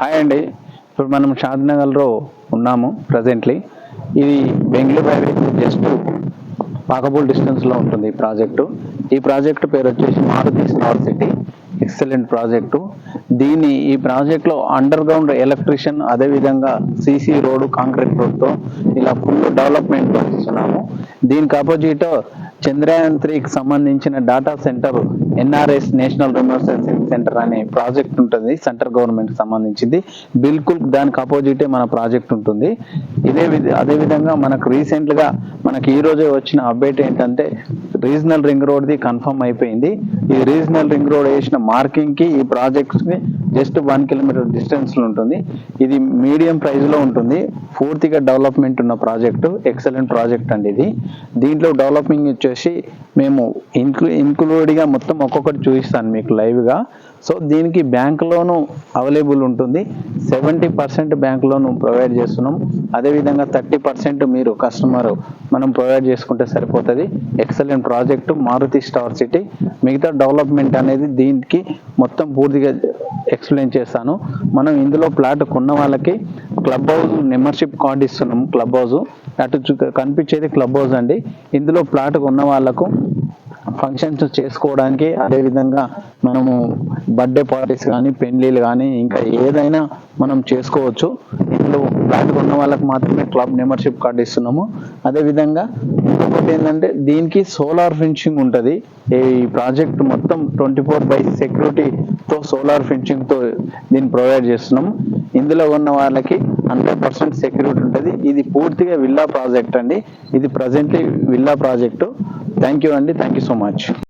Hi అండి. ఇప్పుడు మనం షాద్నగర్లో ఉన్నాము ప్రజెంట్లీ. ఇది బెంగళూరు హైవేకి జస్ట్ వాకబుల్ డిస్టెన్స్లో ఉంటుంది ఈ ప్రాజెక్టు పేరు వచ్చేసి Maruti smart city. Excellent project. ఈ ప్రాజెక్ట్లో అండర్ గ్రౌండ్ ఎలక్ట్రిషియన్, అదేవిధంగా సీసీ రోడ్డు, కాంక్రీట్ రోడ్తో ఇలా ఫుల్ డెవలప్మెంట్ ఇస్తున్నాము. దీనికి ఆపోజిట్ చంద్రయాన్ 3కి సంబంధించిన data centre NRS national remote sensing centre అనే ప్రాజెక్ట్ ఉంటుంది, సెంట్రల్ గవర్నమెంట్ సంబంధించింది. బిల్కుల్ దానికి ఆపోజిటే మన ప్రాజెక్ట్ ఉంటుంది. అదేవిధంగా మనకు రీసెంట్గా ఈ రోజే వచ్చిన అప్డేట్ ఏంటంటే రీజనల్ రింగ్ రోడ్ది కన్ఫర్మ్ అయిపోయింది. ఈ రీజనల్ రింగ్ రోడ్ వేసిన మార్కింగ్ కి ఈ ప్రాజెక్ట్ కి జస్ట్ 1 కిలోమీటర్ డిస్టెన్స్ లో ఉంటుంది. ఇది మీడియం ప్రైస్ లో ఉంటుంది. పూర్తిగా డెవలప్మెంట్ ఉన్న ప్రాజెక్టు, ఎక్సలెంట్ ప్రాజెక్ట్ అండి. దీంట్లో డెవలపింగ్ వచ్చేసి మేము ఇంక్లూడ్గా మొత్తం ఒక్కొక్కటి చూపిస్తాను మీకు లైవ్ గా. సో దీనికి బ్యాంక్ లోను అవైలబుల్ ఉంటుంది. 70% బ్యాంక్ లోను ప్రొవైడ్ చేస్తున్నాం. అదేవిధంగా 30% మీరు కస్టమర్ మనం ప్రొవైడ్ చేసుకుంటే సరిపోతుంది. Excellent project Maruti star city. మిగతా డెవలప్మెంట్ అనేది దీనికి మొత్తం పూర్తిగా ఎక్స్ప్లెయిన్ చేస్తాను. మనం ఇందులో ప్లాట్ కొన్న వాళ్ళకి క్లబ్ హౌస్ మెంబర్షిప్ కార్డు ఇస్తున్నాము. క్లబ్ హౌస్ అటు కనిపించేది క్లబ్ హౌస్ అండి. ఇందులో ప్లాట్ కొన్న వాళ్ళకు ఫంక్షన్స్ చేసుకోవడానికి, అదేవిధంగా మనము బర్త్డే పార్టీస్ కానీ, పెళ్లిళ్ళు కానీ, ఇంకా ఏదైనా మనం చేసుకోవచ్చు. ఇందులో ప్లాట్ కొన్న వాళ్ళకి మాత్రమే క్లబ్ మెంబర్షిప్ కార్డు ఇస్తున్నాము. అదేవిధంగా ఇంకొకటి ఏంటంటే దీనికి సోలార్ ఫెన్సింగ్ ఉంటుంది. ఈ ప్రాజెక్ట్ మొత్తం 24/7 సెక్యూరిటీతో, సోలార్ ఫెన్సింగ్తో దీన్ని ప్రొవైడ్ చేస్తున్నాము. ఇందులో ఉన్న వాళ్ళకి 100% సెక్యూరిటీ ఉంటుంది. ఇది పూర్తిగా విల్లా ప్రాజెక్ట్ అండి. ఇది presently villa project. Thank you అండి. Thank you so much.